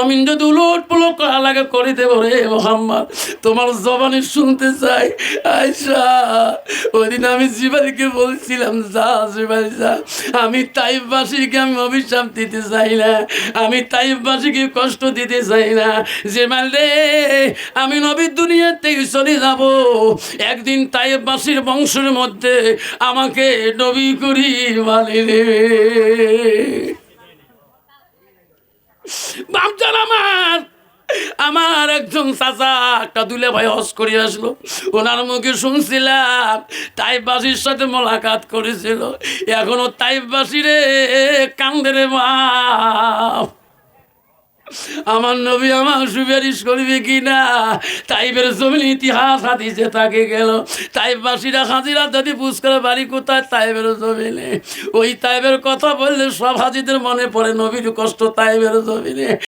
জমিন যদি উলট পুলট করা লাগে করে দেবো রে মোহাম্মদ, তোমার জবানে শুনতে চাই। আয়সা ওই দিন আমি জিবাইকে বলছিলাম, যা জিবাই যা, আমি তাইফবাসীকে আমি অভিশাপ দিতে চাই না, আমি তাইফবাসীকে কষ্ট দিতে চাই না। জিবাই রে, আমি নবীর দুনিয়া থেকে চলে যাব, একদিন তাইফবাসীর বংশের মধ্যে আমাকে নবী করি মানে রে। বাপজান আমার একজন চাচা একটা দুলে ভাই হজ করে আসলো, ওনার মুখে শুনছিলাম তাইফবাসীর সাথে মোলাকাত করেছিল, এখনো তাইফবাসী রে কান্দে রে বাপ। আমার নবী আমার সুপারিশ করবে কিনা? তাইফের জমিন ইতিহাস হাদিসে তাকে গেল, তাইফবাসীরা হাজিরা যদি পুষ্কর বাড়ি কোথায়? তাইফের জমিনে। ওই তাইফের কথা বললে সব হাজিদের মনে পড়ে নবীর কষ্ট তাইফের জমিনে।